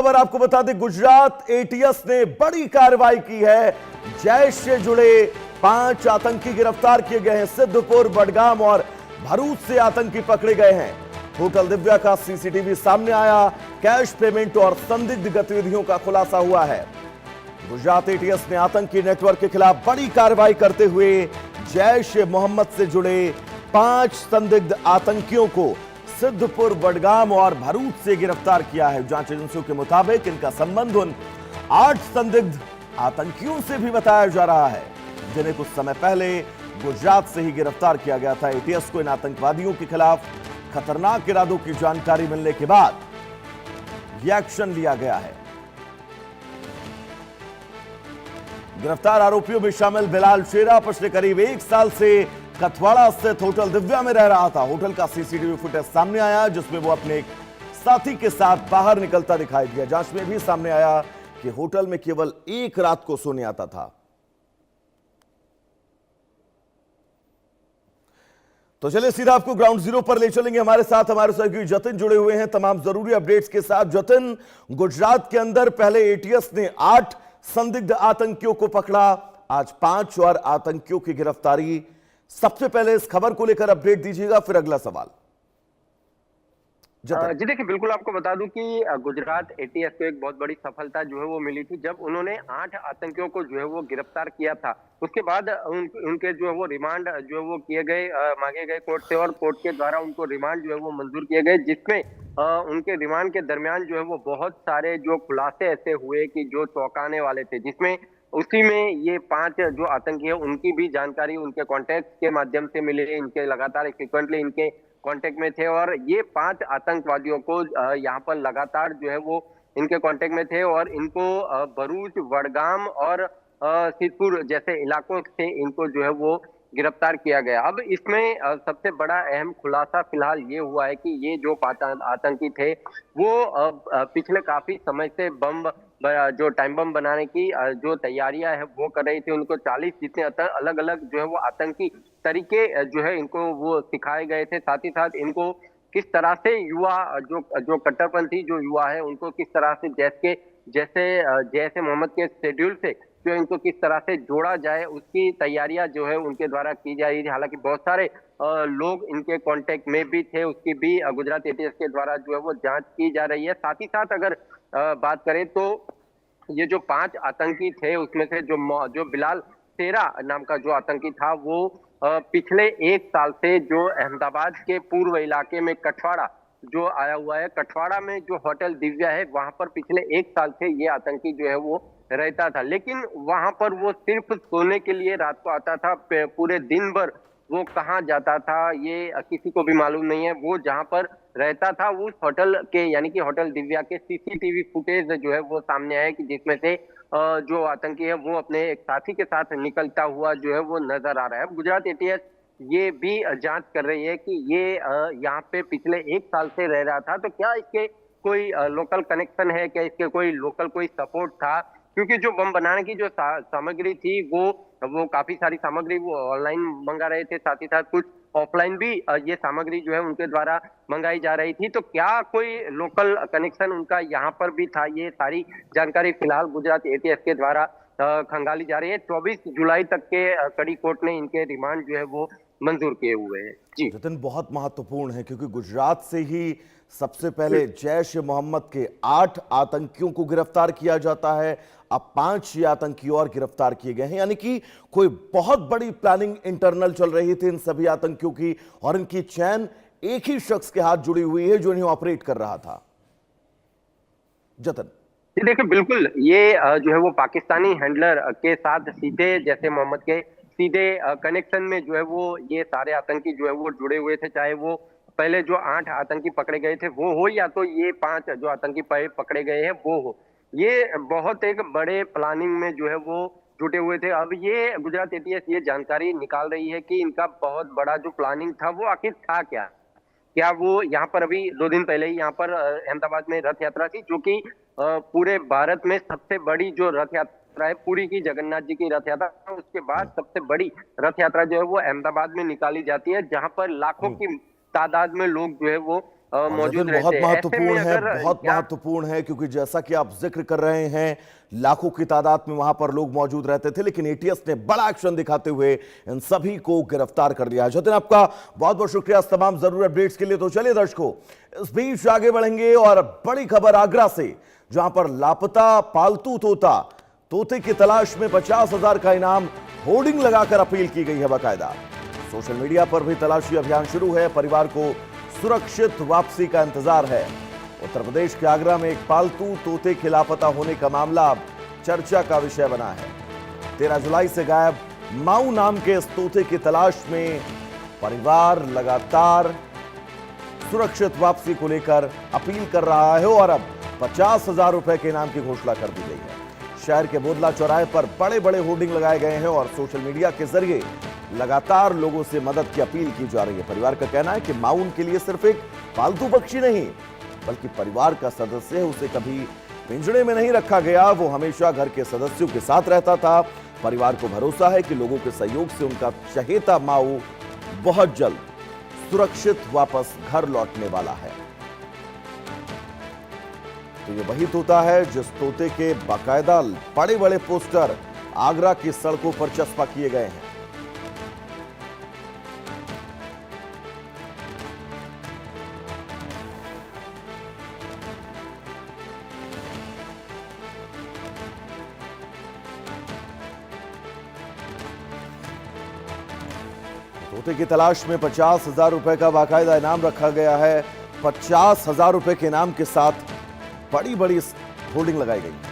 खबर आपको बता दें, गुजरात एटीएस ने बड़ी कार्रवाई की है। जैश से जुड़े 5 आतंकी गिरफ्तार किए गए हैं। सिद्धपुर, बडगाम और भरूच से आतंकी पकड़े गए हैं। होटल दिव्या का सीसीटीवी सामने आया। कैश पेमेंट और संदिग्ध गतिविधियों का खुलासा हुआ है। गुजरात एटीएस ने आतंकी नेटवर्क के खिलाफ बड़ी कार्रवाई करते हुए जैश ए मोहम्मद से जुड़े 5 संदिग्ध आतंकियों को सिद्धपुर, बडगाम और भरूच से गिरफ्तार किया है। जांच एजेंसियों के मुताबिक इनका संबंध उन 8 संदिग्ध आतंकियों से भी बताया जा रहा है, जिन्हें कुछ समय पहले गुजरात से ही गिरफ्तार किया गया था। एटीएस को इन आतंकवादियों के खिलाफ खतरनाक इरादों की जानकारी मिलने के बाद यह एक्शन लिया गया है। गिरफ्तार आरोपियों में शामिल बिलाल शेरा पिछले करीब 1 साल से कथवाड़ा स्थित होटल दिव्या में रह रहा था। होटल का सीसीटीवी फुटेज सामने आया, जिसमें वो अपने एक साथी के साथ बाहर निकलता दिखाई दिया। जांच में भी सामने आया कि होटल में केवल 1 रात को सोने आता था। तो चलिए सीधा आपको ग्राउंड जीरो पर ले चलेंगे। हमारे साथ हमारे सहयोगी जतिन जुड़े हुए हैं तमाम जरूरी अपडेट्स के साथ। जतिन, गुजरात के अंदर पहले एटीएस ने 8 संदिग्ध आतंकियों को पकड़ा, आज 5 और आतंकियों की गिरफ्तारी। सबसे पहले इस खबर को लेकर अपडेट दीजिएगा, फिर अगला सवाल। जी देखिए, बिल्कुल आपको बता दूं कि गुजरात एटीएस को एक बहुत बड़ी सफलता जो है वो मिली थी जब उन्होंने 8 आतंकियों को जो है वो गिरफ्तार किया था। उसके बाद उनके जो है वो रिमांड जो है वो किए गए, मांगे गए कोर्ट से, और कोर्ट के द्वारा उनको रिमांड जो है वो मंजूर किए गए, जिसमें उनके रिमांड के दरमियान जो है वो बहुत सारे जो खुलासे ऐसे हुए कि जो चौंकाने वाले थे, जिसमें उसी में ये 5 जो आतंकी है उनकी भी जानकारी उनके कॉन्टेक्ट के माध्यम से मिली। इनके लगातार फ्रिक्वेंटली इनके कांटेक्ट में थे और ये 5 आतंकवादियों को यहाँ पर लगातार जो है वो इनके कांटेक्ट में थे और इनको भरूच, वडगाम और सिद्धपुर जैसे इलाकों से इनको जो है वो गिरफ्तार किया गया। अब इसमें सबसे बड़ा अहम खुलासा फिलहाल ये हुआ है कि ये जो 5 आतंकी थे वो पिछले काफी समय से जो टाइम बम बनाने की जो तैयारियां है वो कर रही थी। उनको 40 जितने अलग अलग जो है वो आतंकी तरीके जो है इनको वो सिखाए गए थे। साथ ही साथ इनको किस तरह से युवा जो कट्टरपंथी जो युवा है उनको किस तरह से जैसे मोहम्मद के शेड्यूल से जो इनको किस तरह से जोड़ा जाए उसकी तैयारियां जो है उनके द्वारा की जा रही थी। हालांकि बहुत सारे लोग इनके कांटेक्ट में भी थे, उसकी भी गुजरात एटीएस के द्वारा जो है वो जांच की जा रही है। साथ ही साथ अगर बात करें तो ये जो 5 आतंकी थे उसमें से जो बिलाल शेरा नाम का जो आतंकी था वो पिछले 1 साल से जो अहमदाबाद के पूर्व इलाके में कठवाड़ा जो आया हुआ है, कठवाड़ा में जो होटल दिव्या है वहां पर पिछले 1 साल से ये आतंकी जो है वो रहता था। लेकिन वहां पर वो सिर्फ सोने के लिए रात को आता था, पूरे दिन भर वो कहाँ जाता था ये किसी को भी मालूम नहीं है। वो जहां पर रहता था उस होटल के यानी कि होटल दिव्या के सीसीटीवी फुटेज जो है वो सामने आया कि जिसमें से जो आतंकी है वो अपने एक साथी के साथ निकलता हुआ जो है वो नजर आ रहा है। गुजरात एटीएस ये भी जांच कर रही है कि ये यहाँ पे पिछले 1 साल से रह रहा था, तो क्या इसके कोई लोकल कनेक्शन है, क्या इसके कोई लोकल कोई सपोर्ट था, क्योंकि जो बम बनाने की जो सामग्री थी वो काफी सारी सामग्री वो ऑनलाइन मंगा रहे थे, साथ ही साथ कुछ ऑफलाइन भी ये सामग्री जो है उनके द्वारा मंगाई जा रही थी। तो क्या कोई लोकल कनेक्शन उनका यहाँ पर भी था, ये सारी जानकारी फिलहाल गुजरात एटीएस के द्वारा खंगाली जा रही है। 24 जुलाई तक के कड़ी कोर्ट ने इनके रिमांड जो है वो मंजूर किए हुए हैं। जी जतिन, बहुत महत्वपूर्ण है क्योंकि गुजरात से ही सबसे पहले जैश ए मोहम्मद के 8 आतंकियों को गिरफ्तार किया जाता है। अब 5 ये आतंकी और गिरफ्तार किए गए हैं, यानी कि कोई बहुत बड़ी प्लानिंग इंटरनल चल रही थी इन सभी आतंकियों की, और इनकी चैन एक ही शख्स के हाथ जुड़ी हुई है जो इन्हें ऑपरेट कर रहा था। जतिन जी देखिए, बिल्कुल ये जो है वो पाकिस्तानी हैंडलर के साथ सीधे जैसे मोहम्मद के सीधे कनेक्शन में जो है वो ये सारे आतंकी जो है वो जुड़े हुए थे। चाहे वो पहले जो 8 आतंकी पकड़े गए थे वो हो, या तो ये 5 जो आतंकी पकड़े गए हैं वो हो, ये बहुत एक बड़े प्लानिंग में जो है वो जुटे हुए थे। अब ये गुजरात एटीएस ये जानकारी निकाल रही है कि इनका बहुत बड़ा जो प्लानिंग था वो आखिर था क्या वो यहाँ पर अभी 2 दिन पहले ही यहाँ पर अहमदाबाद में रथ यात्रा थी, जो कि पूरे भारत में सबसे बड़ी जो रथ यात्रा है, पुरी की जगन्नाथ जी की रथ यात्रा, उसके बाद सबसे बड़ी रथ यात्रा जो है वो अहमदाबाद में निकाली जाती है, जहां पर लाखों की तादाद में लोग जो है वो और मौजूद जतिन रहते बहुत हैं। ऐसे में महत्वपूर्ण है, अगर बहुत यहाँ महत्वपूर्ण है, क्योंकि जैसा कि आप जिक्र कर रहे हैं लाखों की तादाद में वहां पर लोग मौजूद रहते थे, लेकिन एटीएस ने बड़ा एक्शन दिखाते हुए इन सभी को गिरफ्तार कर लिया है। जतिन, आपका बहुत बहुत शुक्रिया इस तमाम जरूरी अपडेट्स के लिए। तो चलिए दर्शकों, इस बीच आगे बढ़ेंगे और बड़ी खबर आगरा से, जहां पर लापता पालतू तोते की तलाश में 50,000 का इनाम होर्डिंग लगाकर अपील की गई है। बाकायदा सोशल मीडिया पर भी तलाशी अभियान शुरू है। परिवार को सुरक्षित वापसी का इंतजार है। उत्तर प्रदेश के आगरा में एक पालतू तोते के लापता होने का मामला अब चर्चा का विषय बना है। 13 जुलाई से गायब माऊ नाम के इस तोते की तलाश में परिवार लगातार सुरक्षित वापसी को लेकर अपील कर रहा है और अब 50,000 रुपए के इनाम की घोषणा कर दी गई है। शहर के बोदला चौराहे पर बड़े बड़े होर्डिंग लगाए गए हैं और सोशल मीडिया के जरिए लगातार लोगों से मदद की अपील की जा रही है। परिवार का कहना है कि माऊ उनके लिए सिर्फ एक पालतू पक्षी नहीं, बल्कि परिवार का सदस्य है। उसे कभी पिंजड़े में नहीं रखा गया, वो हमेशा घर के सदस्यों के साथ रहता था। परिवार को भरोसा है कि लोगों के सहयोग से उनका चहेता माऊ बहुत जल्द सुरक्षित वापस घर लौटने वाला है। तो ये वही तोता है जिस तोते के बाकायदा बड़े बड़े पोस्टर आगरा की सड़कों पर चस्पा किए गए हैं। तोते की तलाश में 50,000 रुपए का बाकायदा इनाम रखा गया है। 50,000 रुपए के इनाम के साथ बड़ी बड़ी होर्डिंग लगाई गई।